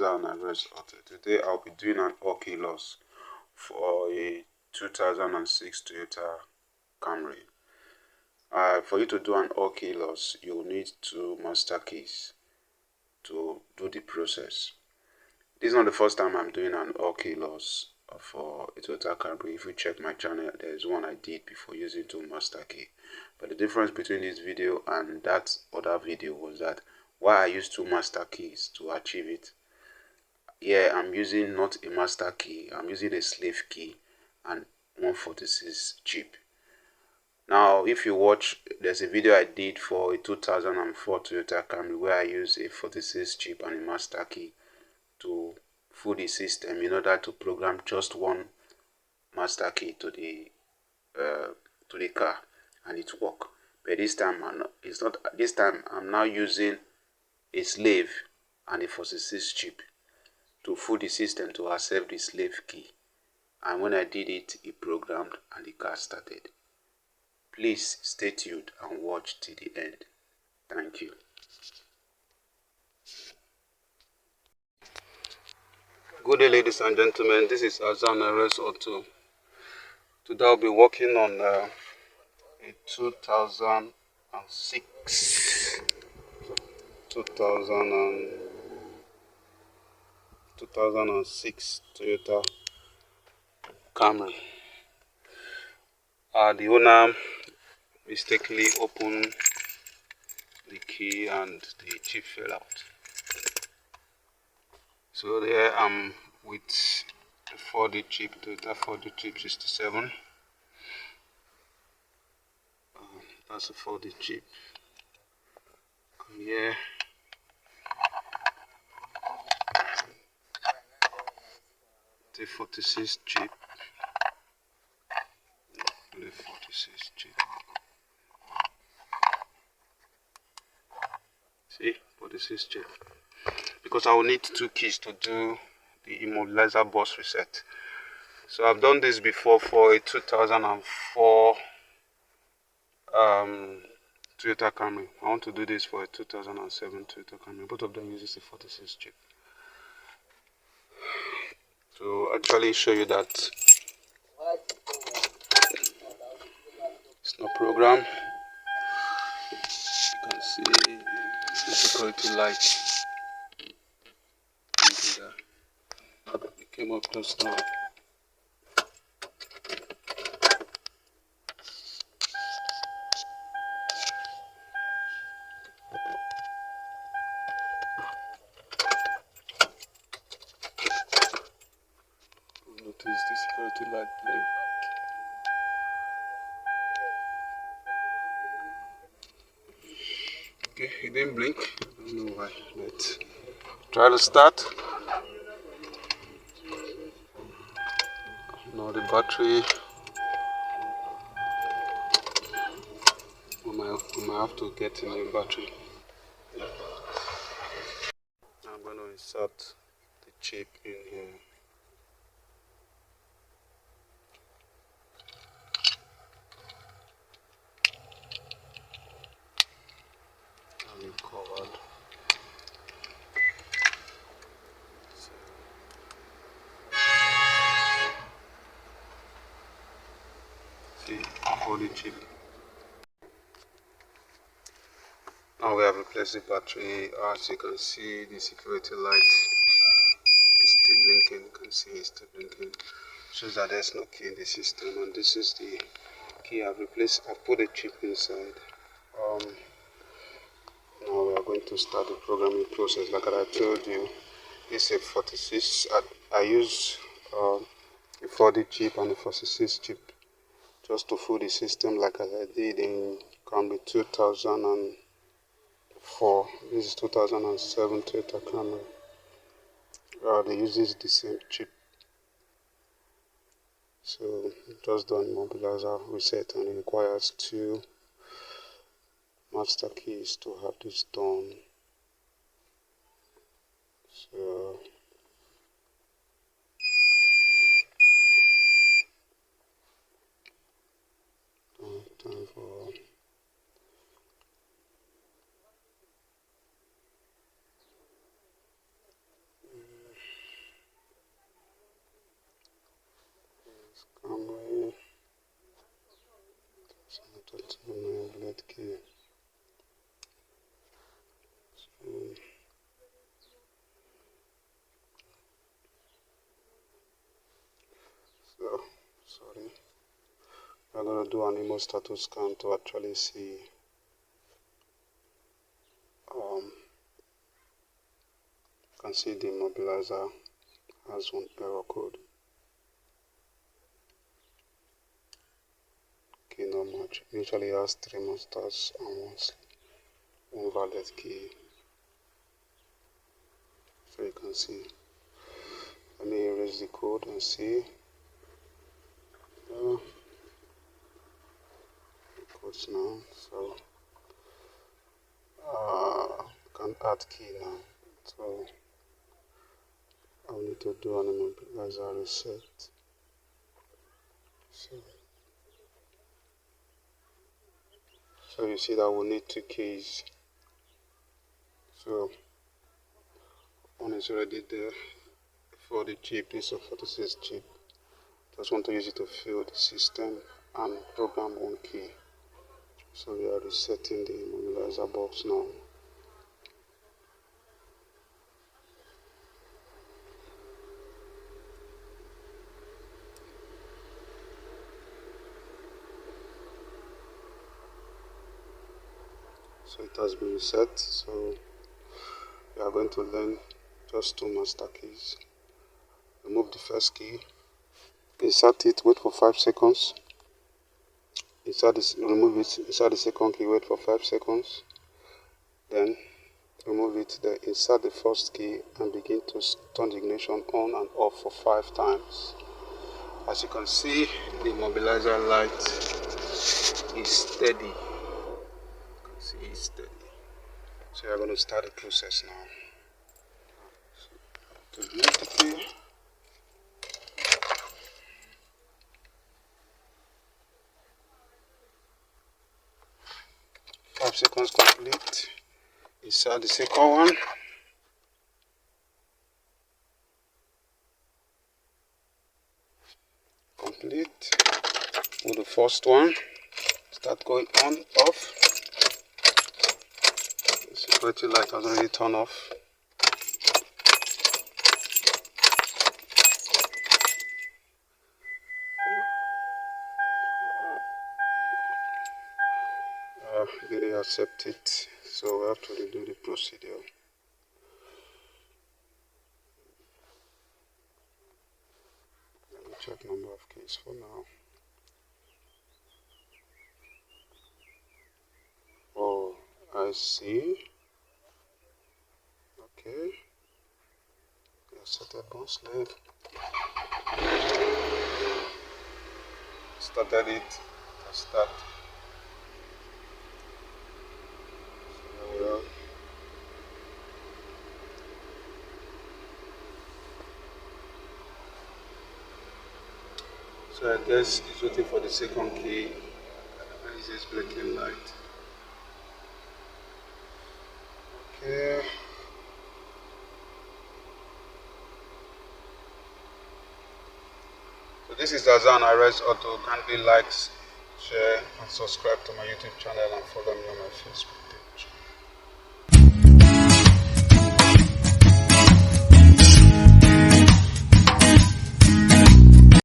Azar and Arez Autel. Today I'll be doing an OK loss for a 2006 Toyota Camry. For you to do an OK loss, you'll need 2 master keys to do the process. This is not the first time I'm doing an OK loss for a Toyota Camry. If you check my channel, there's one I did before using 2 master key. But the difference between this video and that other video was that why I used 2 master keys to achieve it. Here I'm using not a master key, I'm using a slave key and 146 chip. Now if you watch, there's a video I did for a 2004 Toyota Camry where I use a 46 chip and a master key to fool the system in order to program just 1 master key to the car, and it worked. But this time I'm now using a slave and a 46 chip to fool the system to accept the slave key, and when I did it, it programmed and the car started. Please stay tuned and watch till the end. Thank you. Good day, ladies and gentlemen. This is Azar and Arez Autel. Today I'll be working on a 2006 Toyota Camry. The owner mistakenly opened the key and the chip fell out. So there I'm with the 4D chip, Toyota 4D chip 67. That's a 4D chip. And here the 46 chip. The 46 chip. See, 46 chip. Because I will need 2 keys to do the Immobilizer bus reset. So I've done this before for a 2004 Toyota Camry. I want to do this for a 2007 Toyota Camry. Both of them uses a 46 chip. To actually show you that it's not programmed. You can see the security light. It came up close now. Notice the security light blink. Okay, it didn't blink. I don't know why. Let's try to start. Now the battery. We might have to get a new battery. I'm going to insert the chip in here. And covered. See, for the chip. Now we have replaced the battery. As you can see, the security light is still blinking. You can see it's still blinking. Shows that there's no key in the system, and this is the key I've replaced. I put a chip inside. Now we are going to start the programming process. Like I told you, it's a 46. I use a 4D chip and a 46 chip just to fool the system, like I did in Camry 2004. This is 2007 Toyota Camry. They use the same chip. So just done Immobilizer reset, and it requires 2 master keys to have this done. So time for Camry. Autel Key. So, sorry. We're going to do an Immo status scan to actually see you can see the Immobilizer has one error code. Key not much. Usually has 3 masters and one valet key. So you can see. Let me erase the code and see. The codes now. So can add key now. So I'll need to do an Immobilizer reset. So you see that we'll need 2 keys. So one is already there for the chip. This is a 46 chip. Just want to use it to fill the system and program 1 key. So we are resetting the Immobilizer box now. So it has been reset. So we are going to learn just 2 master keys. Remove the first key, insert it, wait for 5 seconds. Remove it, insert the second key, wait for 5 seconds. Then remove it, then insert the first key and begin to turn the ignition on and off for 5 times. As you can see, the Immobilizer light is steady. You can see it's steady. So we are going to start the process now. So, to remove the key, five seconds complete. Insert the second one. Complete. With the first one, start going on, off. The security light has already turned off. Didn't accept it, so we have to redo the procedure. Let me check number of keys for now. Oh, I see. Okay. Set a bone slave. Started it. Start. So here we are. So I guess it's waiting for the second key. And it's just blinking light. Okay. So this is Azar and Arez Auto. Kindly like, share and subscribe to my YouTube channel and follow me on my Facebook page.